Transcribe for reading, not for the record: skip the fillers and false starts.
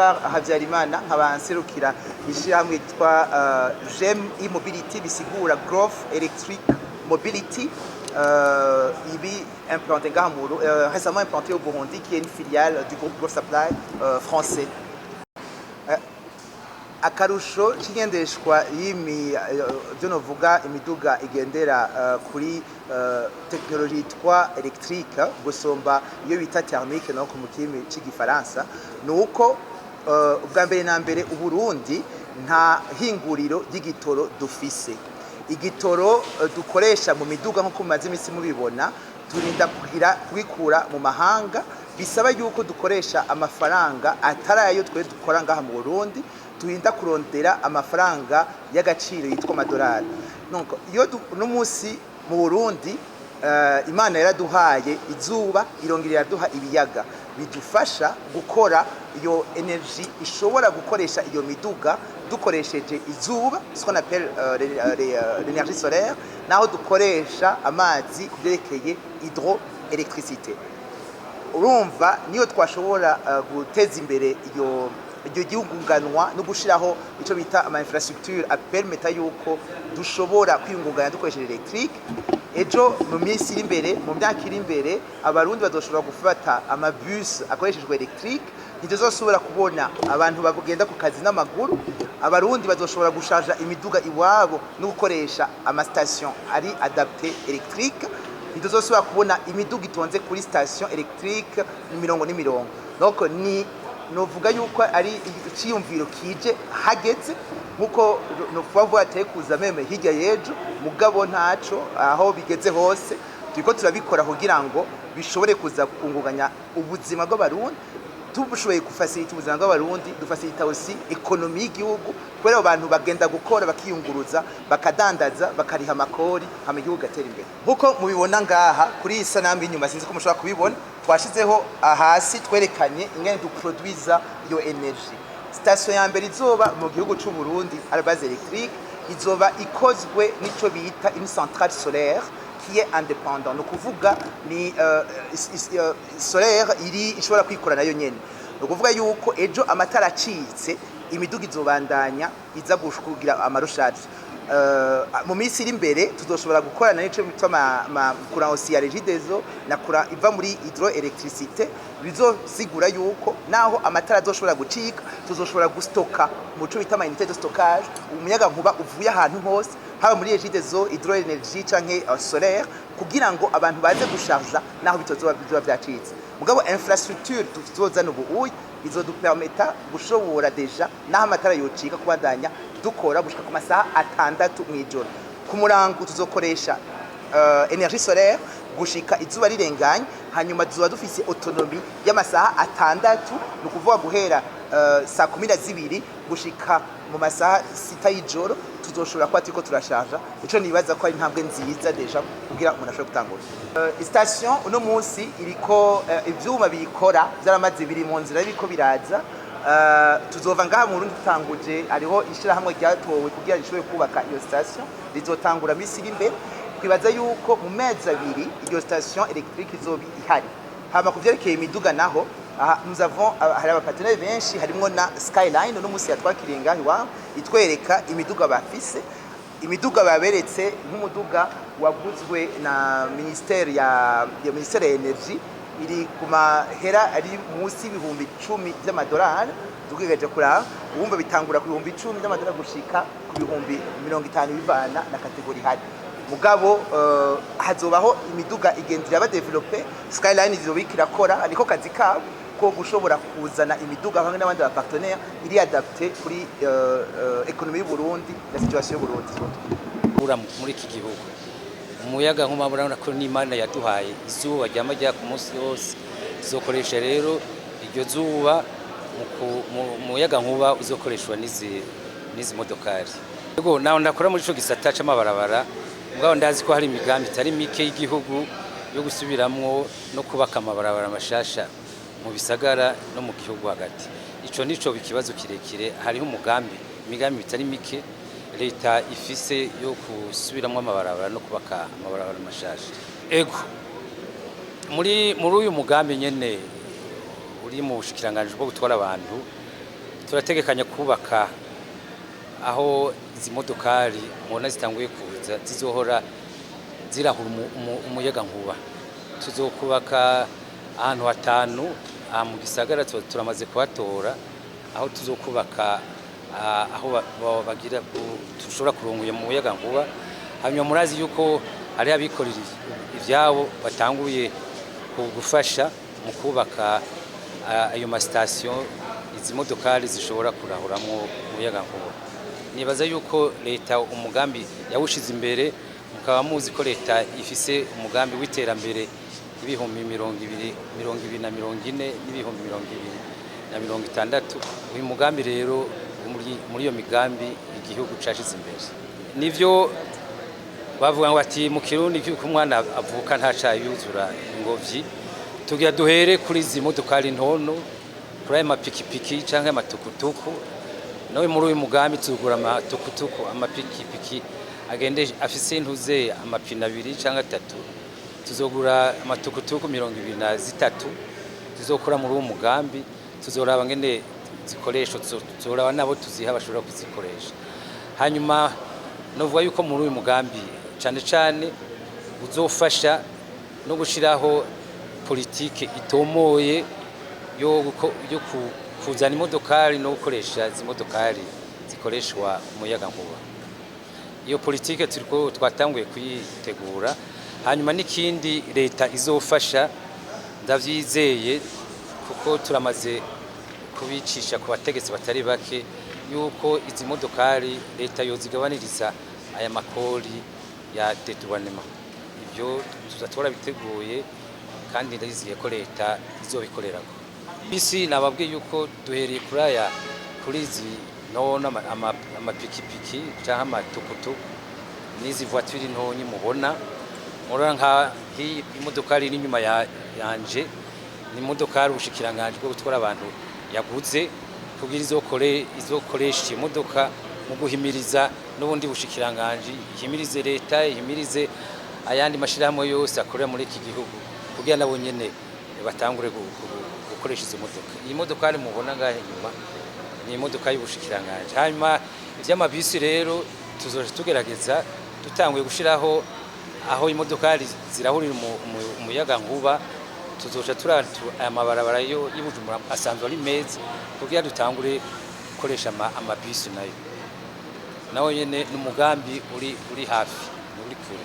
Edouard Habyarimana nkaba nserukira ishyirahamwe yitwa GEM e-mobility bisigura Growth Electric Mobility implanté récemment implanté au Burundi, qui est une filiale du groupe Growth Supply français. Akarusho kigendeshwa byo novuga imiduga igendera kuri technologie yitwa electrique gusomba iyo bita thermique no ku mukimi cy'igifaransa nuko ubwa mbere na mbere uburundi nta hinguriro ry'igitoro dufise. Igitoro dukoresha mu miduga nko kumaze imisi mubibona turinda kwikura mu mahanga, bisaba yuko dukoresha amafaranga atarayo twe dukora ngaha mu Burundi, turinda kurondera amafaranga y'agaciro yitwa amadolari. Donc iyo no musi mu Burundi Imana yaraduhaye izuba irongera iraduha ibiyaga bidufasha gukora iyo energy ishobora gukoresha iyo miduga dukoresheje izuba, ce qu'on appelle l'énergie solaire, naho dukoresha amazi kubyerekeye hydroélectricité. Urumva niyo twashobora guteza imbere iyo gihunganwa no gushiraho ico bita ama infrastructure apermeta yuko dushobora kwiyungunganya dukoresheje electric. Ejo mu minsi iri imbere, mu myaka iri imbere, abarundi bazoshobora gufata amabus akoreshejwe electric, ntituzosubira kubona abantu bagenda ku kazi n'amaguru. Abarundi bazoshobora gushaja imiduga iwabo no gukoresha amastation ari adapté électrique. Ntituzosubira kubona imiduga itonze kuri station électrique n'imirongo. Donc ni novuga yuko ari iciyumviro kije hageze nkuko novuga ateye kuza meme hirya yejo mugabo ntaco aho bigeze hose turiko turabikora kugira ngo bishobore kuza kunguganya ubuzima bw'abarundi, tubushoboye gufasirita ubuzima bw'abarundi, dufasirita aussi ekonomi y'igihugu kubera abantu bagenda gukora bakiyunguruza bakadandaza bakariha amakori hama igihugu gatera imbere. Nkuko mubibona ngaha kuri sanamu inyuma, sinzi ko mushobora kubibona, twashizeho hasi twerekanye ingene duproduiza iyo energy. Station ya mbere izoba mu gihugu cy'u Burundi à base électrique izoba ikozwe nico bita une centrale solaire qui est indépendant, no kuvuga ni solaire iri ishobora kwikora nayo nyene. No kuvuga yuko ejo amatara acitse imiduga izobandanya iza gushikugira amarushaje. Mu minsi iri imbere tuzoshobora gukorana n'ico bitwa courant aussi ya Regideso na courant iva muri hydroélectricité, bizosigura yuko naho amatara azoshobora gucika tuzoshobora gustoka mu cyo bita unité de stockage, umuyaga nkuba uvuye ahantu hose haba muri Regideso hydroénergie canke solaire kugira ngo abantu baze gusharja naho bitozoba byacitse. Mugabo infrastructure tuzozana ubu izodupermeta gushobora deja naho amatara yocika kubandanya dukora gushika ku masaha 6 mw'ijoro. Ku murango tuzokoresha energie solaire gushika izuba rirenganye, hanyuma tuzoba dufise autonomie y'amasaha 6, no kuvuga guhera saa 12 gushika mu masaha 6 y'ijoro tuzoshobora kwa tiko turashaja. Ico nibaza ko ari intambwe nziza deja kugira umuntu ashobora gutangura. Station uno munsi iriko ivyuma bikora byaramaze biri mu nzira biriko biraza. Tuzova ngaha mu Burundi tutanguje, ariho ishirahamwe ryatowe kugira rishobore kubaka iyo station rizotangura misi iri imbere. Kwibaza yuko mu mezi abiri iyo station électrique izobi ihari. Hama kuvyerekeye imiduga naho nous avons hari abapartenaires benshi harimo na Skyline no musi yatwakiriye ngaho iwabo itwereka imiduga bafise. Imiduga baberetse nk'umuduga waguzwe na ministère ya energie iri kumahera ari musi ibihumbi 10 by'amadolari, tukigeje kuraba ubumba bitangura ku bihumbi 10 by'amadolari gushika ku bihumbi 50 bivana na kategori hari. Mugabo hazobaho imiduga igendira aba developer. Skyline izobikira kora ariko kazi kabo ko gushobora kuzana imiduga hamwe n'abandi ba partenaires iri adapté kuri economy y'u Burundi na situation y'u Burundi. Muri iki gihugu umuyaga nkuba murabona ko n'Imana yaduhaye izuba ryamajya ku munsi wose, izokoresha rero iryo zuba umuyaga nkuba uzokoreshwa n'izi modokari. Yego naho ndakora muri ico gisata c'amabarabara, mugabo ndazi ko hari imigambi itari mike y'igihugu yo gusubiramwo no kubaka amabarabara mashasha mu bisagara no mu gihugu hagati. Ico nico bikibazo kirekire, hariho imigambi bitari mike leta ifise yo kusubiramwo amabarabara no kubaka amabarabara mashasha. Ego muri uyu mugambi nyene uri mu bushikiranganje bwo gutwara abantu turategekanya kubaka aho izi modokari mubona zitanguye kuza zizohora zirahura umuyaga nkuba. Tuzokubaka ahantu hatanu mu gisagara turamaze kuhatora aho tuzokubaka aho bagira tushobora kurongoye mu muyaga nkuba. Hanyuma murazi yuko ari abikorera ivyabo batanguye gufasha mu kubaka ayo ma station izi modokari zishobora kurahuramwo umuyaga nkuba. Nibaza yuko leta umugambi yawushize imbere, mukaba muzi ko leta ifise umugambi w'iterambere ibihumbi 2040 n'ibihumbi 2060. Uyu mugambi rero muri iyo migambi igihugu cashize imbere. Nivyo bavuga ngo ati mu Kirundi cyuko umwana avuka ntaca yuzura ingobyi, tugira duhere kuri izi modokari ntono, kuri ayo mapikipiki canke amatukutuku. Nawe muri uyu mugambi tugura amatukutuku amapikipiki agende afise intuze amapine 2 canke 3. Tuzogura amatukutuku 23 tuzokora muri uwo mugambi. Tuzoraba ngene zikoresho, tuzoraba nabo tuziha bashobora kuzikoresha. Hanyuma novuga yuko muri uyu mugambi cyane cyane uzofasha no gushiraho politike itomoye yo kuzana imodokari no gukoresha zimodokari zikoreshwa umuyaga nkuba. Iyo politike turiko twatanguye kuyitegura. Hanyuma n'ikindi leta izofasha ndavyizeye kuko turamaze kubicisha ku bategetsi batari bake yuko izi modokari leta yozigabaniriza aya makori ya détournement. Ibyo tuzatora biteguye kandi ndaziye ko leta izobikorerako. Bisi nababwiye yuko duhereye kuri izi none amapikipiki canke amatukutuku n'izi voiture ntonyi mubona nka imodokari iri inyuma yanje, ni imodokari ubushikiranganje bwo gutwara abantu yaguze kugira izokoresha imodoka mu guhimiriza n'ubundi bushikiranganje, ihimirize leta, ihimirize ayandi mashirahamwe yose akorera muri iki gihugu kugira nabo nyene batangure gukoresha izo modoka. Iyi modokari mubona ngahe inyuma ni imodoka y'ubushikiranganje. Hanyuma ivy'amabisi rero tuzoje tugerageza dutanguye gushiraho aho imodokari zirahurira umuyaga nkuba. Tuzoja aya mabarabara yo y'Ibujumbura asanzwe ari meza kugira dutangure gukoresha amabisi nayo. Nawo nyene n'umugambi uri hafi uri kure.